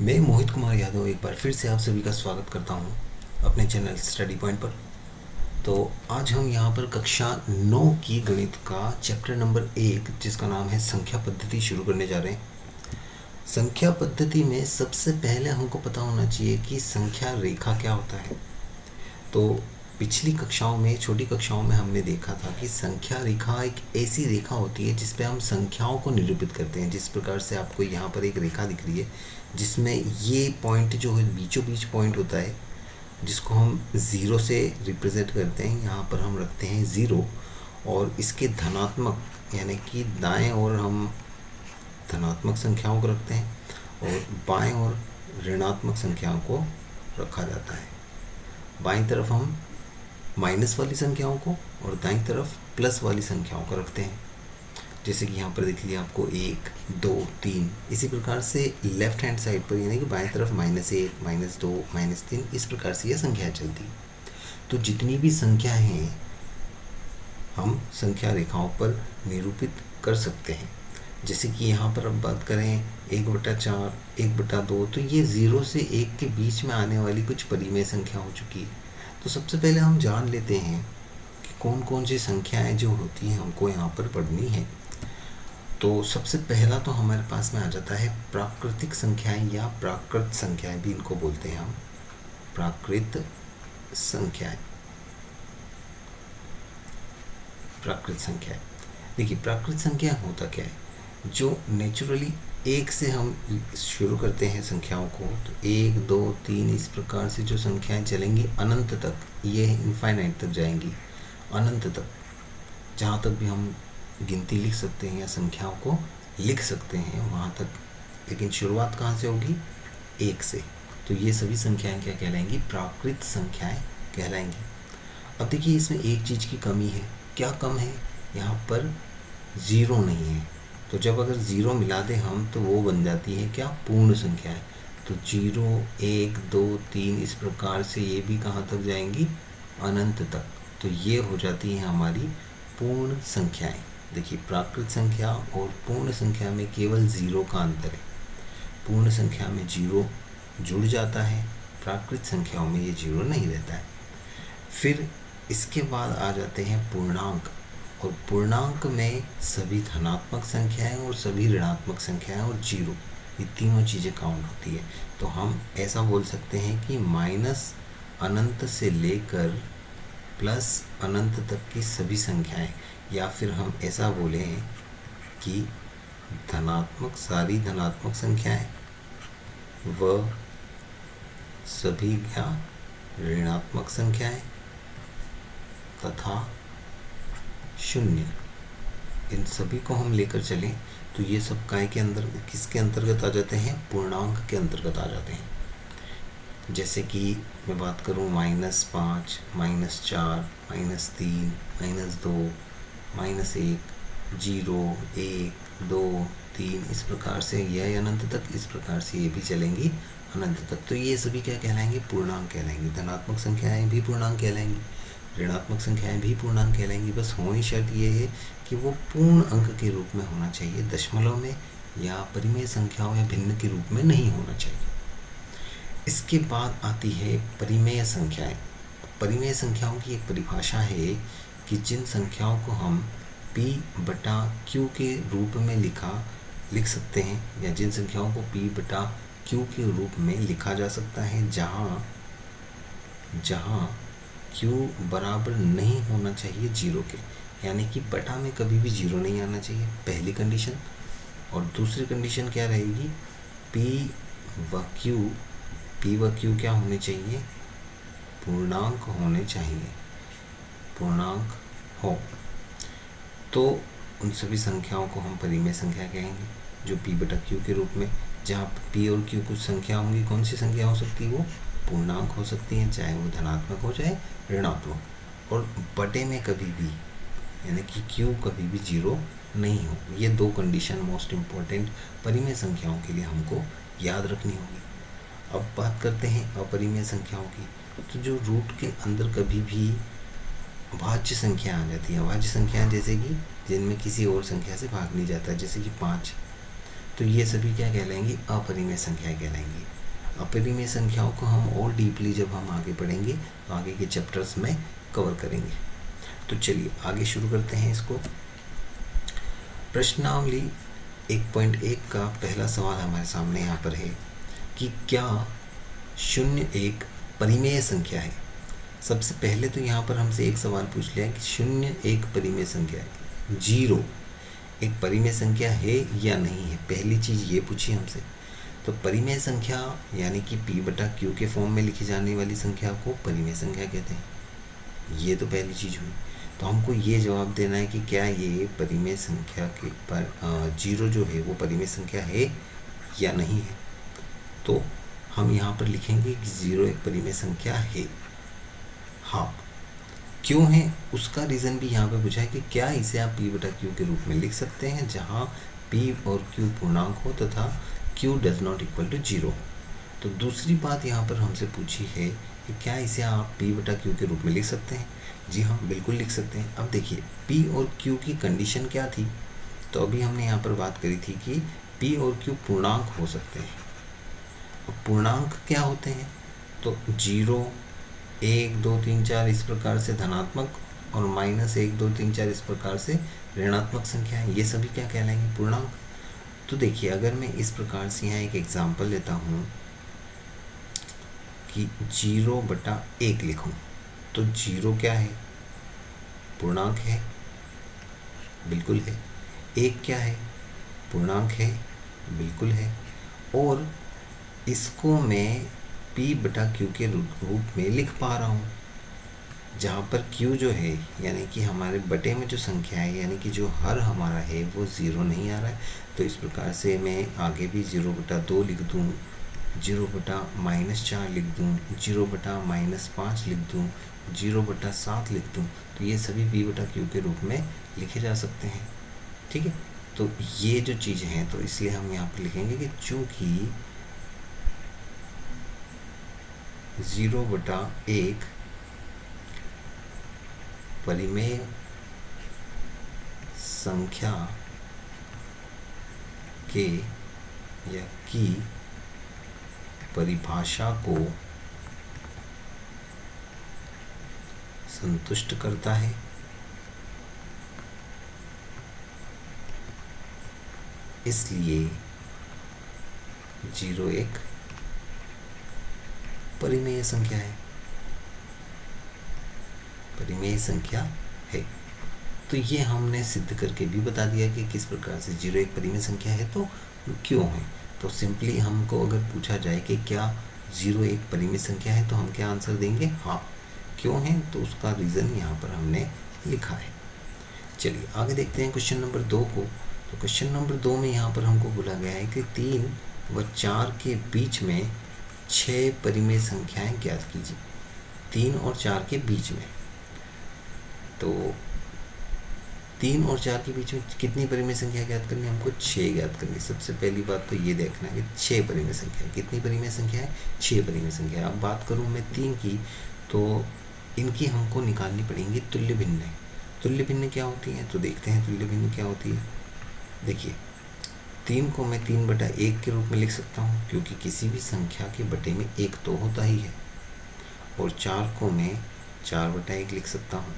मैं मोहित कुमार यादव एक बार फिर से आप सभी का स्वागत करता हूं अपने चैनल स्टडी पॉइंट पर। तो आज हम यहां पर कक्षा 9 की गणित का चैप्टर नंबर 1 जिसका नाम है संख्या पद्धति शुरू करने जा रहे हैं। संख्या पद्धति में सबसे पहले हमको पता होना चाहिए कि संख्या रेखा क्या होता है। तो पिछली कक्षाओं में, छोटी कक्षाओं में हमने देखा था कि संख्या रेखा एक ऐसी रेखा होती है जिस पे हम संख्याओं को निरूपित करते हैं। जिस प्रकार से आपको यहाँ पर एक रेखा दिख रही है जिसमें ये पॉइंट जो है बीचों बीच पॉइंट होता है जिसको हम ज़ीरो से रिप्रेजेंट करते हैं। यहाँ पर हम रखते हैं ज़ीरो और इसके धनात्मक यानी कि दाएं ओर हम धनात्मक संख्याओं को रखते हैं और बाएं ओर ऋणात्मक संख्याओं को रखा जाता है। बाईं तरफ हम माइनस वाली संख्याओं को और दाईं तरफ प्लस वाली संख्याओं को रखते हैं। जैसे कि यहाँ पर देख लिया आपको 1, 2, 3। इसी प्रकार से लेफ्ट हैंड साइड पर यानी कि बाएं तरफ -1, -2, -3 इस प्रकार से यह संख्याएं चलती। तो जितनी भी संख्या हैं हम संख्या रेखाओं पर निरूपित कर सकते हैं। जैसे कि यहाँ पर अब बात करें 1/4, 1/2, तो ये 0 से 1 के बीच में आने वाली कुछ परिमेय संख्या हो चुकी है। तो सबसे पहले हम जान लेते हैं कि कौन कौन सी संख्याएं जो होती हैं हमको यहाँ पर पढ़नी है। तो सबसे पहला तो हमारे पास में आ जाता है प्राकृतिक संख्याएं या प्राकृत संख्याएं भी इनको बोलते हैं हम, प्राकृत संख्याएं। प्राकृत संख्याएं, देखिए प्राकृत संख्या होता क्या है, जो नेचुरली 1 से हम शुरू करते हैं संख्याओं को। तो 1, 2, 3 इस प्रकार से जो संख्याएं चलेंगी अनंत तक, ये इनफाइनाइट तक जाएंगी, अनंत तक, जहाँ तक भी हम गिनती लिख सकते हैं या संख्याओं को लिख सकते हैं वहाँ तक। लेकिन शुरुआत कहाँ से होगी? 1 से। तो ये सभी संख्याएं क्या कहलाएंगी? प्राकृत संख्याएं कहलाएंगी। अब देखिए इसमें एक चीज़ की कमी है। क्या कम है? यहाँ पर 0 नहीं है। तो जब अगर 0 मिला दें हम तो वो बन जाती है क्या? पूर्ण संख्या है। तो 0, 1, 2, 3 इस प्रकार से ये भी कहाँ तक जाएंगी? अनंत तक। तो ये हो जाती है हमारी पूर्ण संख्याएं। देखिए प्राकृत संख्या और पूर्ण संख्या में केवल 0 का अंतर है। पूर्ण संख्या में 0 जुड़ जाता है, प्राकृत संख्याओं में ये 0 नहीं रहता है। फिर इसके बाद आ जाते हैं पूर्णांक, और पूर्णांक में सभी धनात्मक संख्याएं और सभी ऋणात्मक संख्याएं और 0 ये तीनों चीज़ें काउंट होती है। तो हम ऐसा बोल सकते हैं कि माइनस अनंत से लेकर प्लस अनंत तक की सभी संख्याएं, या फिर हम ऐसा बोलें कि सारी धनात्मक संख्याएं व सभी क्या ऋणात्मक संख्याएं तथा 0, इन सभी को हम लेकर चलें तो ये सब काय के अंदर किसके अंतर्गत आ जाते हैं? पूर्णांक के अंतर्गत आ जाते हैं। जैसे कि मैं बात करूं -5, -4, -3, -2, -1, 0, 1, 2, 3 इस प्रकार से यह अनंत तक, इस प्रकार से ये भी चलेंगी अनंत तक। तो ये सभी क्या कहलाएंगे? पूर्णांक कहलाएंगे। धनात्मक संख्याएं भी पूर्णांक कहलाएंगी, ऋणात्मक संख्याएं भी पूर्णांक कहलाएंगी। बस होनी शर्त ये है कि वो पूर्ण अंक के रूप में होना चाहिए, दशमलव में या परिमेय संख्याओं या भिन्न के रूप में नहीं होना चाहिए। इसके बाद आती है परिमेय संख्याएं। परिमेय संख्याओं की एक परिभाषा है कि जिन संख्याओं को हम P/Q के रूप में लिख सकते हैं, या जिन संख्याओं को P/Q के रूप में लिखा जा सकता है जहाँ Q बराबर नहीं होना चाहिए 0 के, यानी कि बटा में कभी भी 0 नहीं आना चाहिए, पहली कंडीशन। और दूसरी कंडीशन क्या रहेगी? P व Q क्या होने चाहिए? पूर्णांक होने चाहिए, पूर्णांक हो। तो उन सभी संख्याओं को हम परिमेय संख्या कहेंगे, जो P/Q के रूप में, जहाँ P और Q कुछ संख्या होंगी। कौन सी संख्या हो सकती है? वो पूर्णांक हो सकती हैं, चाहे वो धनात्मक हो चाहे ऋणात्मक। और बटे में कभी भी यानी कि Q कभी भी 0 नहीं हो। ये 2 कंडीशन मोस्ट इम्पोर्टेंट परिमेय संख्याओं के लिए हमको याद रखनी होगी। अब बात करते हैं अपरिमेय संख्याओं की। तो जो रूट के अंदर कभी भी भाज्य संख्या आ जाती है, भाज्य संख्या जैसे कि जिनमें किसी और संख्या से भाग नहीं जाता, जैसे कि 5, तो ये सभी क्या कहलाएंगी? अपरिमेय संख्या कहलाएंगी। अपरिमेय संख्याओं को हम और डीपली जब हम आगे पढ़ेंगे तो आगे के चैप्टर्स में कवर करेंगे। तो चलिए आगे शुरू करते हैं इसको। प्रश्नावली 1.1 का पहला सवाल हमारे सामने यहाँ पर है कि क्या 0 एक परिमेय संख्या है। सबसे पहले तो यहाँ पर हमसे एक सवाल पूछ लिया कि 0 एक परिमेय संख्या है, 0 एक परिमेय संख्या है या नहीं है, पहली चीज़ ये पूछी हमसे। तो परिमेय संख्या यानी कि p/q के फॉर्म में लिखी जाने वाली संख्या को परिमेय संख्या कहते हैं। ये तो पहली चीज़ हुई। तो हमको ये जवाब देना है कि क्या ये परिमेय संख्या के पर 0 जो है वो परिमेय संख्या है या नहीं है। तो हम यहाँ पर लिखेंगे कि 0 एक परिमेय संख्या है। हाँ, क्यों है उसका रीज़न भी यहाँ पे पूछा है कि क्या इसे आप p/q के रूप में लिख सकते हैं जहाँ p और q पूर्णांक हो तथा q does not equal to 0। तो दूसरी बात यहाँ पर हमसे पूछी है कि क्या इसे आप p/q के रूप में लिख सकते हैं। जी हाँ, बिल्कुल लिख सकते हैं। अब देखिए p और q की कंडीशन क्या थी। तो अभी हमने यहाँ पर बात करी थी कि p और q पूर्णांक हो सकते हैं। अब पूर्णांक क्या होते हैं, तो 0, 1, 2, 3, 4 इस प्रकार से धनात्मक और -1, 2, 3, 4 इस प्रकार से ऋणात्मक संख्या है, ये सभी क्या कहलाएंगे, पूर्णांक। तो देखिए अगर मैं इस प्रकार से यहाँ एक एग्जाम्पल लेता हूँ कि 0/1 लिखूँ, तो 0 क्या है, पूर्णांक है, बिल्कुल है। 1 क्या है, पूर्णांक है, बिल्कुल है। और इसको मैं p/q के रूप में लिख पा रहा हूँ, जहाँ पर q जो है यानी कि हमारे बटे में जो संख्या है यानी कि जो हर हमारा है वो 0 नहीं आ रहा है। तो इस प्रकार से मैं आगे भी 0/2 लिख दूँ, 0/-4 लिख दूँ, 0/-5 लिख दूँ, 0/7 लिख दूँ। तो ये सभी p/q के रूप में लिखे जा सकते हैं। ठीक है, तो ये जो चीज़ें हैं तो इसलिए हम यहाँ पर लिखेंगे कि चूँकि 0/1 परिमेय संख्या के या की परिभाषा को संतुष्ट करता है, इसलिए 0 एक परिमेय संख्या है, परिमेय संख्या है। तो ये हमने सिद्ध करके भी बता दिया कि किस प्रकार से 0 एक परिमेय संख्या है तो क्यों है। तो सिंपली हमको अगर पूछा जाए कि क्या 0 एक परिमेय संख्या है तो हम क्या आंसर देंगे, हाँ। क्यों है तो उसका रीज़न यहाँ पर हमने लिखा है। चलिए आगे देखते हैं क्वेश्चन नंबर 2 को। तो क्वेश्चन नंबर 2 में यहाँ पर हमको बोला गया है कि 3 व 4 के बीच में 6 परिमेय संख्याएं ज्ञात कीजिए। 3 और 4 के बीच में, तो 3 और 4 के बीच में कितनी परिमेय संख्या ज्ञात करनी है, हमको 6 ज्ञात करनी। सबसे पहली बात तो ये देखना है कि 6 परिमेय संख्या है। कितनी परिमेय संख्या है, 6 परिमेय संख्या है। अब बात करूँ मैं 3 की, तो इनकी हमको निकालनी पड़ेंगी तुल्य भिन्न। तुल्य भिन्न क्या होती है, तो देखते हैं तुल्य भिन्न क्या होती है। देखिए 3 को मैं 3/1 के रूप में लिख सकता हूँ क्योंकि किसी भी संख्या के बटे में 1 तो होता ही है। और 4 को मैं 4/1 लिख सकता हूँ।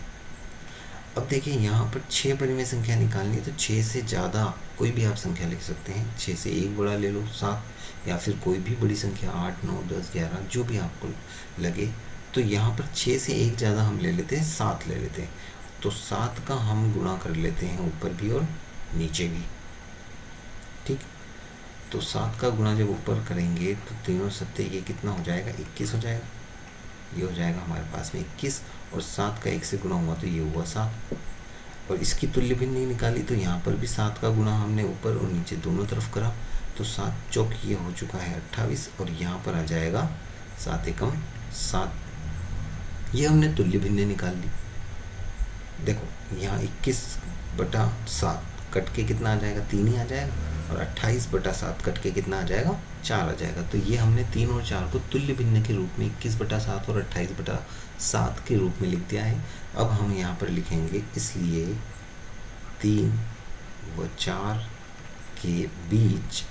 अब देखिए यहाँ पर 6 परिमेय संख्या निकालनी है, तो 6 से ज़्यादा कोई भी आप संख्या लिख सकते हैं। 6 से 1 बड़ा ले लो 7, या फिर कोई भी बड़ी संख्या 8, 9, 10, 11 जो भी आपको लगे। तो यहाँ पर 6 से 1 ज़्यादा हम ले लेते हैं, 7 ले लेते हैं। तो 7 का हम गुणा कर लेते हैं ऊपर भी और नीचे भी। ठीक, तो 7 का गुणा जब ऊपर करेंगे तो तीनों सत्ते ये कितना हो जाएगा, 21 हो जाएगा। ये हो जाएगा हमारे पास में 21, और 7 का 1 से गुणा हुआ तो ये हुआ 7। और इसकी तुल्य भिन्न नहीं निकाली तो यहाँ पर भी 7 का गुणा हमने ऊपर और नीचे दोनों तरफ करा, तो 7 चौक ये हो चुका है 28, और यहाँ पर आ जाएगा 7 एकम 7। ये हमने तुल्य भिन्न निकाल ली। देखो यहाँ 21/7 कट के कितना आ जाएगा, 3 ही आ जाएगा, और 28/7 कट के कितना आ जाएगा, 4 आ जाएगा। तो ये हमने 3 और 4 को तुल्य भिन्न के रूप में 21/7 और 28/7 के रूप में लिख दिया है। अब हम यहाँ पर लिखेंगे, इसलिए 3 व 4 के बीच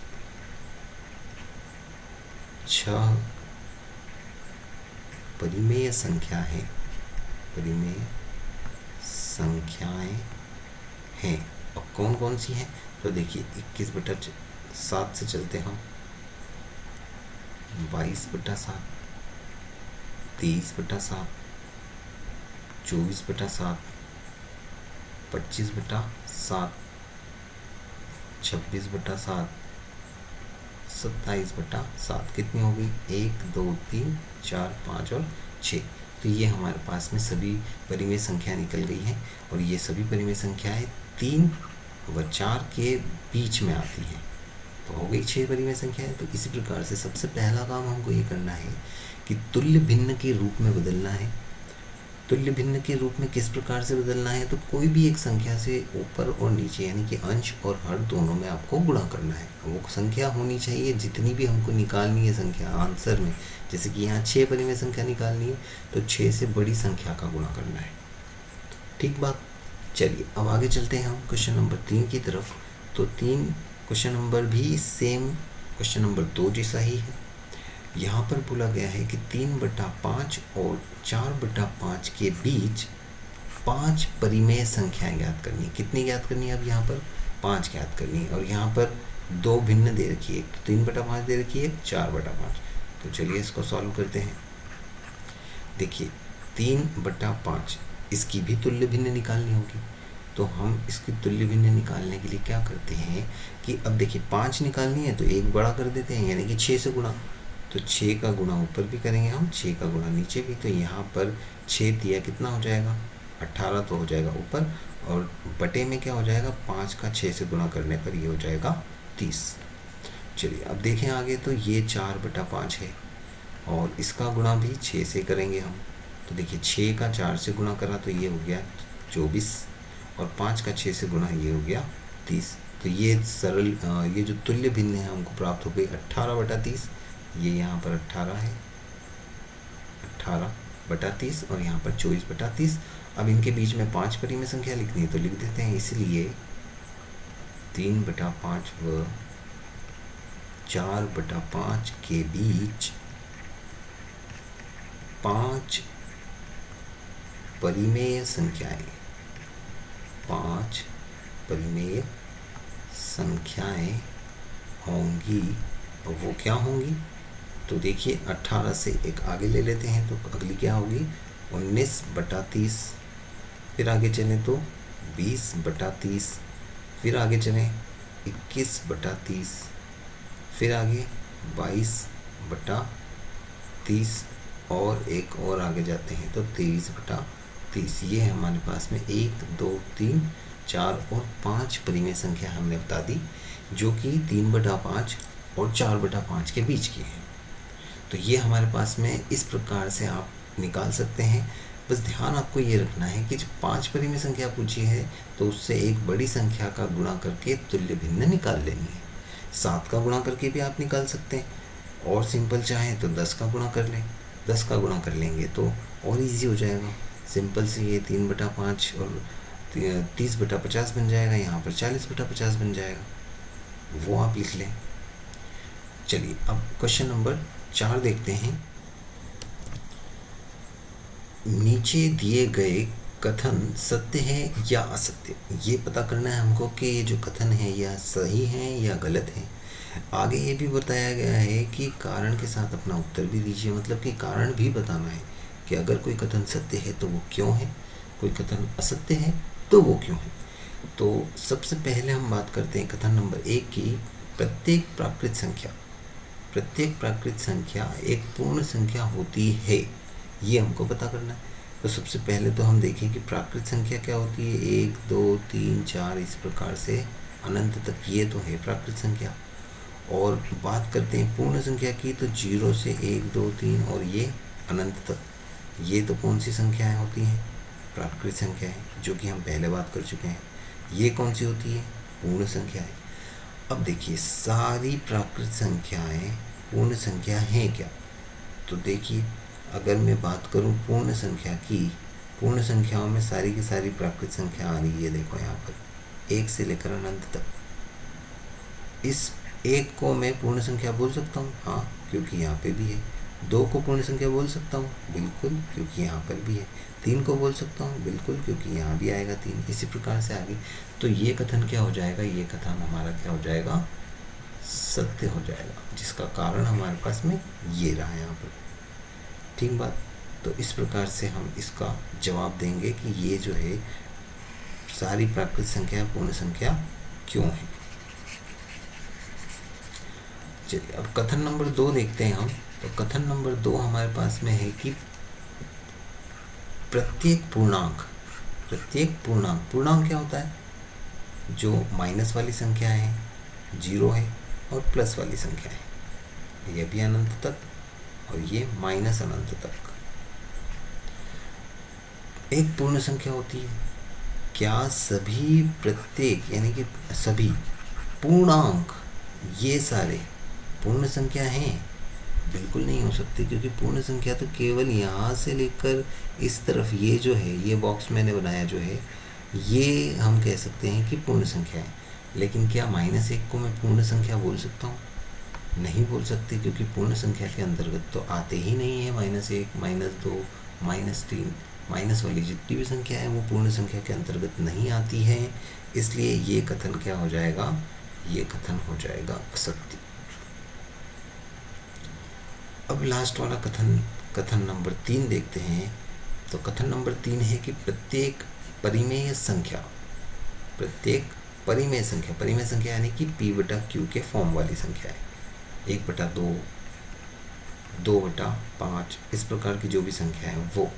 6 परिमेय संख्या है, परिमेय संख्याएं हैं। अब कौन कौन सी हैं? तो देखिए 21/7 से चलते हम, 22/7, 23/7, 24/7, 25/7, 26/7, 27/7। कितनी हो गई? 1 2 3 4 5 और 6। तो ये हमारे पास में सभी परिमेय संख्या निकल गई हैं, और ये सभी परिमेय संख्याएं 3 व 4 के बीच में आती हैं। तो हो गई 6 परिमेय संख्याएं। तो इसी प्रकार से सबसे पहला काम हमको ये करना है कि तुल्य भिन्न के रूप में बदलना है। तुल्य भिन्न के रूप में किस प्रकार से बदलना है? तो कोई भी एक संख्या से ऊपर और नीचे यानी कि अंश और हर दोनों में आपको गुणा करना है। वो संख्या होनी चाहिए जितनी भी हमको निकालनी है संख्या आंसर में, जैसे कि यहाँ 6 परिमेय संख्या निकालनी है तो 6 से बड़ी संख्या का गुणा करना है। ठीक बात। चलिए अब आगे चलते हैं हम क्वेश्चन नंबर 3 की तरफ। तो 3 क्वेश्चन नंबर भी सेम क्वेश्चन नंबर 2 जैसा ही है। यहाँ पर बोला गया है कि 3/5 और 4/5 के बीच 5 परिमेय संख्याएं ज्ञात करनी। कितनी ज्ञात करनी है? अब यहाँ पर 5 ज्ञात करनी है, और यहाँ पर 2 भिन्न दे रखी है, एक 3/5 दे रखी है, एक 4/5। तो चलिए इसको सॉल्व करते हैं। देखिए 3/5 इसकी भी तुल्य भिन्न निकालनी होगी। तो हम इसकी तुल्य भिन्न निकालने के लिए क्या करते हैं कि अब देखिए 5 निकालनी है तो एक बड़ा कर देते हैं, यानी कि 6 से गुणा। तो 6 का गुणा ऊपर भी करेंगे हम, 6 का गुणा नीचे भी। तो यहाँ पर 6 दिया कितना हो जाएगा? 18 तो हो जाएगा ऊपर, और बटे में क्या हो जाएगा? 5 का 6 से गुणा करने पर ये हो जाएगा 30। चलिए अब देखें आगे। तो ये 4/5 है, और इसका गुणा भी 6 से करेंगे हम। तो देखिए 6 का 4 से गुणा करा तो ये हो गया 24, और 5 का 6 से गुणा ये हो गया 30। तो ये सरल ये जो तुल्य भिन्न है हमको प्राप्त हो गई 18/30। ये यहाँ पर 18 है, 18/30, और यहाँ पर 24/30। अब इनके बीच में 5 परिमेय संख्या लिखनी है तो लिख देते हैं। इसलिए 3/5 व 4/5 के बीच 5 परिमेय संख्याएं, 5 परिमेय संख्याएं होंगी। और वो क्या होंगी? तो देखिए 18 से एक आगे ले लेते हैं, तो अगली क्या होगी? 19/30। फिर आगे चलें तो 20/30। फिर आगे चलें 21/30। फिर आगे 22/30, और एक और आगे जाते हैं तो 23/30। ये हमारे पास में 1 2 3 4 और 5 परिमेय संख्या हमने बता दी, जो कि 3/5 और 4/5 के बीच की है। तो ये हमारे पास में इस प्रकार से आप निकाल सकते हैं। बस ध्यान आपको ये रखना है कि जब 5 परिमेय संख्या पूछी है तो उससे एक बड़ी संख्या का गुणा करके तुल्य भिन्न निकाल लेनी है। 7 का गुणा करके भी आप निकाल सकते हैं, और सिंपल चाहें तो 10 का गुणा कर लें। 10 का गुणा कर लेंगे तो और इजी हो जाएगा। सिंपल से ये 3/5 और 30/50 बन जाएगा, यहाँ पर 40/50 बन जाएगा, वो आप लिख लें। चलिए अब क्वेश्चन नंबर 4 देखते हैं। नीचे दिए गए कथन सत्य है या असत्य, ये पता करना है हमको कि ये जो कथन है यह सही है या गलत है। आगे ये भी बताया गया है कि कारण के साथ अपना उत्तर भी दीजिए, मतलब कि कारण भी बताना है कि अगर कोई कथन सत्य है तो वो क्यों है, कोई कथन असत्य है तो वो क्यों है। तो सबसे पहले हम बात करते हैं कथन नंबर 1 की। प्रत्येक प्राकृत संख्या एक पूर्ण संख्या होती है, ये हमको पता करना है। तो सबसे पहले तो हम देखें कि प्राकृत संख्या क्या होती है। 1 2 3 4 इस प्रकार से अनंत तक, ये तो है प्राकृत संख्या। और बात करते हैं पूर्ण संख्या की, तो 0 से 1 2 3 और ये अनंत तक, ये तो कौन सी संख्याएं होती हैं? प्राकृत संख्या है, जो कि हम पहले बात कर चुके हैं। ये कौन सी होती है? पूर्ण संख्या है। अब देखिए सारी प्राकृत संख्याएं पूर्ण संख्या हैं क्या? तो देखिए अगर मैं बात करूं पूर्ण संख्या की, पूर्ण संख्याओं में सारी की सारी प्राकृत संख्या आ रही है। देखो यहाँ पर 1 से लेकर अनंत तक। इस 1 को मैं पूर्ण संख्या बोल सकता हूँ, हाँ, क्योंकि यहाँ पे भी है। 2 को पूर्ण संख्या बोल सकता हूँ, बिल्कुल, क्योंकि यहाँ पर भी है। 3 को बोल सकता हूँ, बिल्कुल, क्योंकि यहाँ भी आएगा 3। इसी प्रकार से आगे। तो ये कथन क्या हो जाएगा, ये कथन हमारा क्या हो जाएगा, सत्य हो जाएगा, जिसका कारण हमारे पास में ये रहा यहाँ पर। ठीक बात। तो इस प्रकार से हम इसका जवाब देंगे कि ये जो है सारी प्राकृत संख्या पूर्ण संख्या क्यों है। चलिए अब कथन नंबर 2 देखते हैं हम। तो कथन नंबर 2 हमारे पास में है कि प्रत्येक पूर्णांक क्या होता है, जो माइनस वाली संख्या है, 0 है, और प्लस वाली संख्या है, ये भी अनंत तक और ये माइनस अनंत तक। एक पूर्ण संख्या होती है। क्या सभी प्रत्येक यानी कि सभी पूर्णांक ये सारे पूर्ण संख्या हैं? बिल्कुल नहीं हो सकती, क्योंकि पूर्ण संख्या तो केवल यहाँ से लेकर इस तरफ, ये जो है, ये बॉक्स मैंने बनाया जो है, ये हम कह सकते हैं कि पूर्ण संख्या है। लेकिन क्या -1 को मैं पूर्ण संख्या बोल सकता हूँ? नहीं बोल सकते, क्योंकि पूर्ण संख्या के अंतर्गत तो आते ही नहीं है। -1, -2, -3, माइनस वाली जितनी भी संख्या है वो पूर्ण संख्या के अंतर्गत नहीं आती है। इसलिए ये कथन क्या हो जाएगा, ये कथन हो जाएगा असत्य। अब लास्ट वाला कथन नंबर 3 देखते हैं। तो कथन नंबर 3 है कि प्रत्येक परिमेय संख्या यानी कि P/Q के फॉर्म वाली संख्या है। 1/2, 2/5, इस प्रकार की जो भी संख्या है वो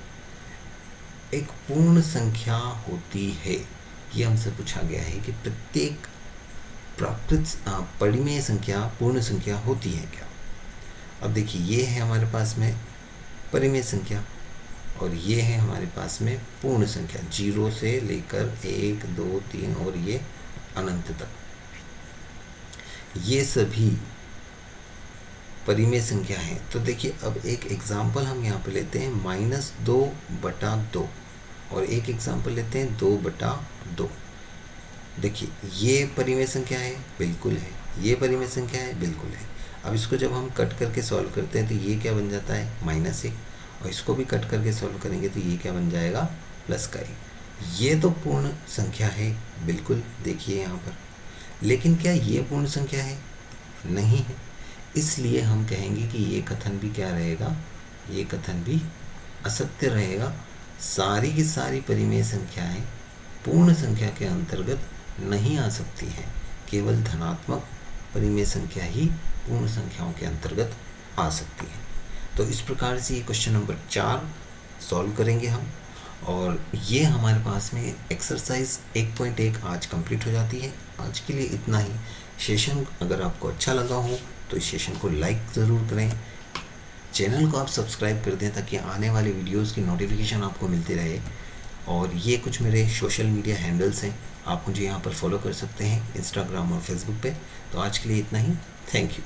एक पूर्ण संख्या होती है। ये हमसे पूछा गया है कि प्रत्येक परिमेय संख्या पूर्ण संख्या होती है क्या। अब देखिए, ये है हमारे पास में परिमेय संख्या और ये है हमारे पास में पूर्ण संख्या, 0 से लेकर 1, 2, 3 और ये अनंत तक। ये सभी परिमेय संख्या है। तो देखिए, अब एक एग्जाम्पल हम यहाँ पे लेते हैं -2/2 और एक एग्जाम्पल लेते हैं 2/2। देखिए, ये परिमेय संख्या है, बिल्कुल है, ये परिमेय संख्या है, बिल्कुल है। अब इसको जब हम कट करके सॉल्व करते हैं तो ये क्या बन जाता है, -1, और इसको भी कट करके सॉल्व करेंगे तो ये क्या बन जाएगा, प्लस का 1। ये तो पूर्ण संख्या है, बिल्कुल, देखिए यहाँ पर। लेकिन क्या ये पूर्ण संख्या है? नहीं है। इसलिए हम कहेंगे कि ये कथन भी क्या रहेगा, ये कथन भी असत्य रहेगा। सारी की सारी परिमेय संख्याएं पूर्ण संख्या के अंतर्गत नहीं आ सकती हैं। केवल धनात्मक परिमेय संख्या ही पूर्ण संख्याओं के अंतर्गत आ सकती है। तो इस प्रकार से ये क्वेश्चन नंबर 4 सॉल्व करेंगे हम, और ये हमारे पास में एक्सरसाइज 1.1 आज कंप्लीट हो जाती है। आज के लिए इतना ही। सेशन अगर आपको अच्छा लगा हो तो इस सेशन को लाइक ज़रूर करें, चैनल को आप सब्सक्राइब कर दें ताकि आने वाले वीडियोस की नोटिफिकेशन आपको मिलती रहे। और ये कुछ मेरे सोशल मीडिया हैंडल्स हैं, आप मुझे यहाँ पर फॉलो कर सकते हैं इंस्टाग्राम और फेसबुक पे। तो आज के लिए इतना ही। Thank you.